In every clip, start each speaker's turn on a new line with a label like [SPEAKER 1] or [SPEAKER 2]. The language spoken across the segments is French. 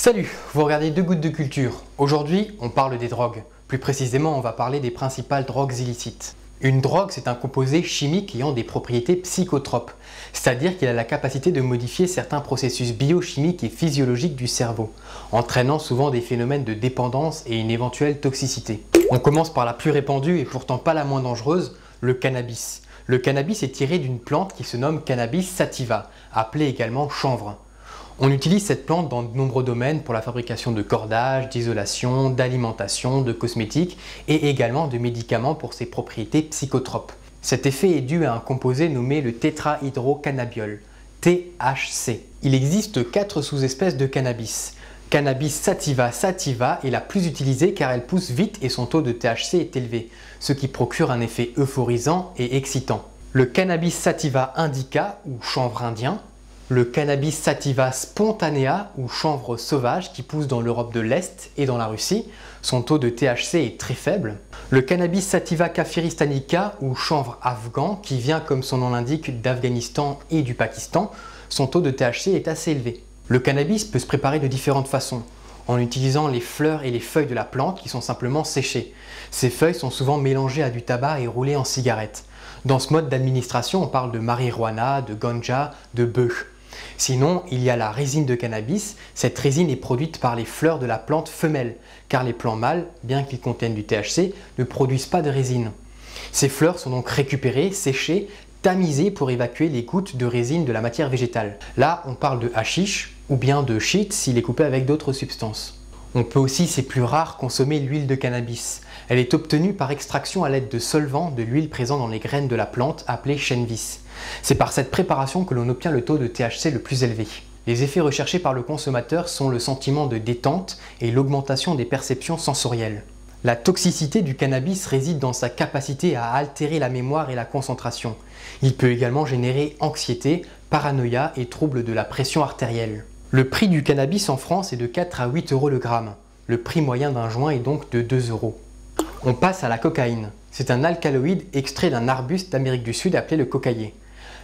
[SPEAKER 1] Salut, vous regardez Deux Gouttes de Culture. Aujourd'hui, on parle des drogues. Plus précisément, on va parler des principales drogues illicites. Une drogue, c'est un composé chimique ayant des propriétés psychotropes, c'est-à-dire qu'il a la capacité de modifier certains processus biochimiques et physiologiques du cerveau, entraînant souvent des phénomènes de dépendance et une éventuelle toxicité. On commence par la plus répandue et pourtant pas la moins dangereuse, le cannabis. Le cannabis est tiré d'une plante qui se nomme Cannabis sativa, appelée également chanvre. On utilise cette plante dans de nombreux domaines pour la fabrication de cordages, d'isolation, d'alimentation, de cosmétiques et également de médicaments pour ses propriétés psychotropes. Cet effet est dû à un composé nommé le tétrahydrocannabiol, THC. Il existe 4 sous-espèces de cannabis. Cannabis sativa sativa est la plus utilisée car elle pousse vite et son taux de THC est élevé, ce qui procure un effet euphorisant et excitant. Le cannabis sativa indica ou chanvre indien, le cannabis sativa spontanea ou chanvre sauvage qui pousse dans l'Europe de l'Est et dans la Russie, son taux de THC est très faible. Le cannabis sativa kafiristanica ou chanvre afghan qui vient comme son nom l'indique d'Afghanistan et du Pakistan, son taux de THC est assez élevé. Le cannabis peut se préparer de différentes façons, en utilisant les fleurs et les feuilles de la plante qui sont simplement séchées. Ces feuilles sont souvent mélangées à du tabac et roulées en cigarette. Dans ce mode d'administration, on parle de marijuana, de ganja, de bœuf. Sinon, il y a la résine de cannabis. Cette résine est produite par les fleurs de la plante femelle, car les plants mâles, bien qu'ils contiennent du THC, ne produisent pas de résine. Ces fleurs sont donc récupérées, séchées, tamisées pour évacuer les gouttes de résine de la matière végétale. Là, on parle de hashish ou bien de shit s'il est coupé avec d'autres substances. On peut aussi, c'est plus rare, consommer l'huile de cannabis. Elle est obtenue par extraction à l'aide de solvants de l'huile présent dans les graines de la plante appelée chènevis. C'est par cette préparation que l'on obtient le taux de THC le plus élevé. Les effets recherchés par le consommateur sont le sentiment de détente et l'augmentation des perceptions sensorielles. La toxicité du cannabis réside dans sa capacité à altérer la mémoire et la concentration. Il peut également générer anxiété, paranoïa et troubles de la pression artérielle. Le prix du cannabis en France est de 4 à 8 euros le gramme. Le prix moyen d'un joint est donc de 2 euros. On passe à la cocaïne. C'est un alcaloïde extrait d'un arbuste d'Amérique du Sud appelé le cocaïer.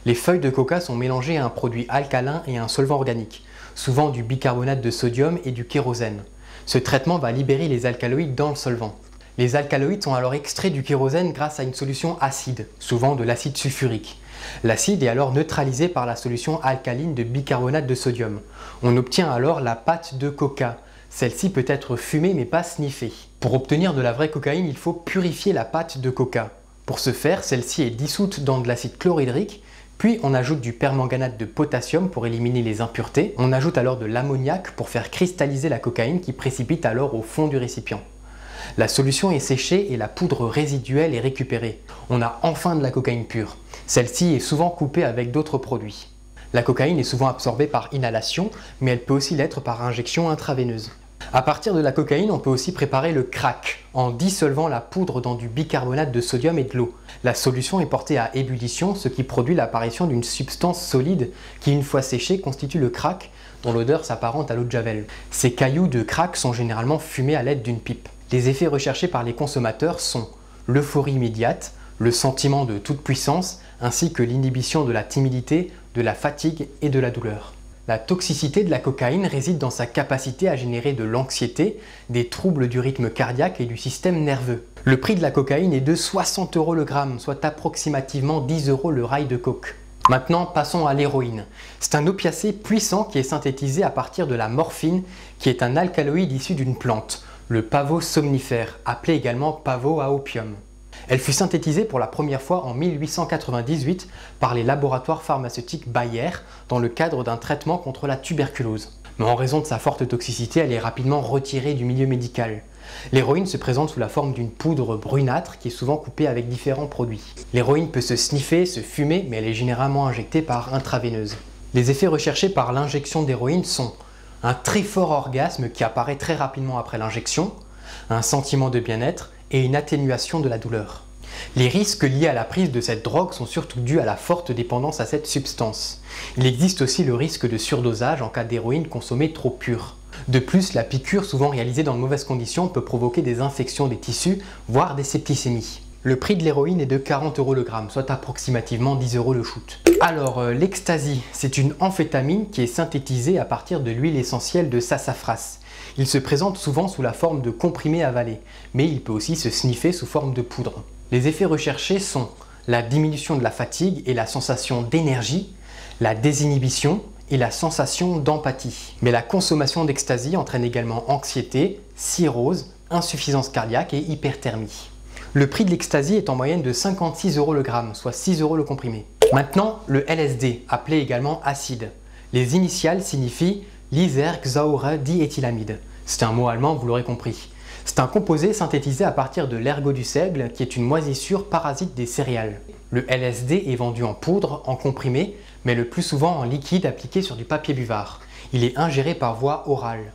[SPEAKER 1] Les feuilles de coca sont mélangées à un produit alcalin et à un solvant organique, souvent du bicarbonate de sodium et du kérosène. Ce traitement va libérer les alcaloïdes dans le solvant. Les alcaloïdes sont alors extraits du kérosène grâce à une solution acide, souvent de l'acide sulfurique. L'acide est alors neutralisé par la solution alcaline de bicarbonate de sodium. On obtient alors la pâte de coca. Celle-ci peut être fumée mais pas sniffée. Pour obtenir de la vraie cocaïne, il faut purifier la pâte de coca. Pour ce faire, celle-ci est dissoute dans de l'acide chlorhydrique, puis on ajoute du permanganate de potassium pour éliminer les impuretés. On ajoute alors de l'ammoniac pour faire cristalliser la cocaïne qui précipite alors au fond du récipient. La solution est séchée et la poudre résiduelle est récupérée. On a enfin de la cocaïne pure. Celle-ci est souvent coupée avec d'autres produits. La cocaïne est souvent absorbée par inhalation, mais elle peut aussi l'être par injection intraveineuse. À partir de la cocaïne, on peut aussi préparer le crack en dissolvant la poudre dans du bicarbonate de sodium et de l'eau. La solution est portée à ébullition, ce qui produit l'apparition d'une substance solide qui, une fois séchée, constitue le crack, dont l'odeur s'apparente à l'eau de javel. Ces cailloux de crack sont généralement fumés à l'aide d'une pipe. Les effets recherchés par les consommateurs sont l'euphorie immédiate, le sentiment de toute puissance, ainsi que l'inhibition de la timidité, de la fatigue et de la douleur. La toxicité de la cocaïne réside dans sa capacité à générer de l'anxiété, des troubles du rythme cardiaque et du système nerveux. Le prix de la cocaïne est de 60 euros le gramme, soit approximativement 10 euros le rail de coke. Maintenant, passons à l'héroïne. C'est un opiacé puissant qui est synthétisé à partir de la morphine, qui est un alcaloïde issu d'une plante, le pavot somnifère, appelé également pavot à opium. Elle fut synthétisée pour la première fois en 1898 par les laboratoires pharmaceutiques Bayer dans le cadre d'un traitement contre la tuberculose. Mais en raison de sa forte toxicité, elle est rapidement retirée du milieu médical. L'héroïne se présente sous la forme d'une poudre brunâtre qui est souvent coupée avec différents produits. L'héroïne peut se sniffer, se fumer, mais elle est généralement injectée par intraveineuse. Les effets recherchés par l'injection d'héroïne sont un très fort orgasme qui apparaît très rapidement après l'injection, un sentiment de bien-être et une atténuation de la douleur. Les risques liés à la prise de cette drogue sont surtout dus à la forte dépendance à cette substance. Il existe aussi le risque de surdosage en cas d'héroïne consommée trop pure. De plus, la piqûre, souvent réalisée dans de mauvaises conditions, peut provoquer des infections des tissus, voire des septicémies. Le prix de l'héroïne est de 40 € le gramme, soit approximativement 10 € le shoot. Alors, l'ecstasy, c'est une amphétamine qui est synthétisée à partir de l'huile essentielle de sassafras. Il se présente souvent sous la forme de comprimés avalés, mais il peut aussi se sniffer sous forme de poudre. Les effets recherchés sont la diminution de la fatigue et la sensation d'énergie, la désinhibition et la sensation d'empathie. Mais la consommation d'ecstasy entraîne également anxiété, cirrhose, insuffisance cardiaque et hyperthermie. Le prix de l'ecstasy est en moyenne de 56 € le gramme, soit 6 € le comprimé. Maintenant, le LSD, appelé également acide. Les initiales signifient Lysergsäure-diéthylamide. C'est un mot allemand, vous l'aurez compris. C'est un composé synthétisé à partir de l'ergot du seigle, qui est une moisissure parasite des céréales. Le LSD est vendu en poudre, en comprimé, mais le plus souvent en liquide appliqué sur du papier buvard. Il est ingéré par voie orale.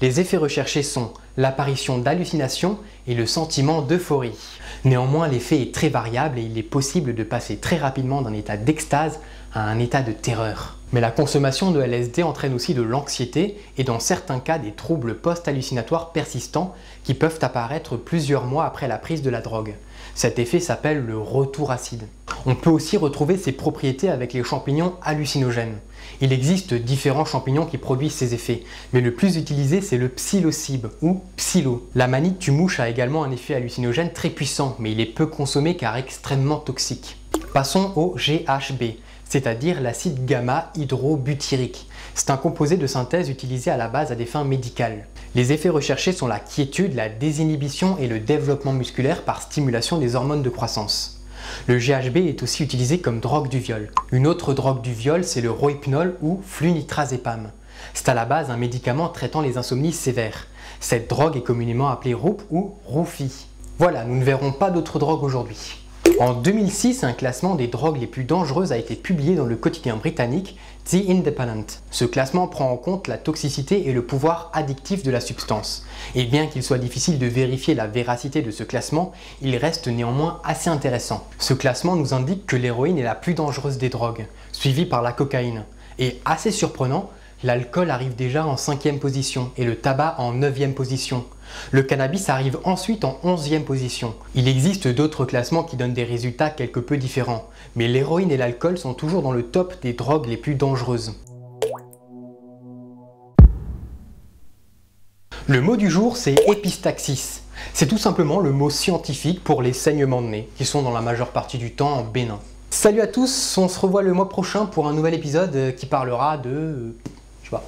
[SPEAKER 1] Les effets recherchés sont l'apparition d'hallucinations et le sentiment d'euphorie. Néanmoins, l'effet est très variable et il est possible de passer très rapidement d'un état d'extase à un état de terreur. Mais la consommation de LSD entraîne aussi de l'anxiété et dans certains cas des troubles post-hallucinatoires persistants qui peuvent apparaître plusieurs mois après la prise de la drogue. Cet effet s'appelle le retour acide. On peut aussi retrouver ces propriétés avec les champignons hallucinogènes. Il existe différents champignons qui produisent ces effets, mais le plus utilisé c'est le psilocybe ou psyllo. La manite tue mouche a également un effet hallucinogène très puissant, mais il est peu consommé car extrêmement toxique. Passons au GHB, c'est-à-dire l'acide gamma-hydrobutyrique. C'est un composé de synthèse utilisé à la base à des fins médicales. Les effets recherchés sont la quiétude, la désinhibition et le développement musculaire par stimulation des hormones de croissance. Le GHB est aussi utilisé comme drogue du viol. Une autre drogue du viol, c'est le rohypnol ou flunitrazepam. C'est à la base un médicament traitant les insomnies sévères. Cette drogue est communément appelée Roop ou Roofie. Voilà, nous ne verrons pas d'autres drogues aujourd'hui. En 2006, un classement des drogues les plus dangereuses a été publié dans le quotidien britannique The Independent. Ce classement prend en compte la toxicité et le pouvoir addictif de la substance. Et bien qu'il soit difficile de vérifier la véracité de ce classement, il reste néanmoins assez intéressant. Ce classement nous indique que l'héroïne est la plus dangereuse des drogues, suivie par la cocaïne. Et assez surprenant, l'alcool arrive déjà en 5e position et le tabac en 9e position. Le cannabis arrive ensuite en 11e position. Il existe d'autres classements qui donnent des résultats quelque peu différents, mais l'héroïne et l'alcool sont toujours dans le top des drogues les plus dangereuses. Le mot du jour, c'est épistaxis. C'est tout simplement le mot scientifique pour les saignements de nez, qui sont dans la majeure partie du temps bénins. Salut à tous, on se revoit le mois prochain pour un nouvel épisode qui parlera de... je sais pas.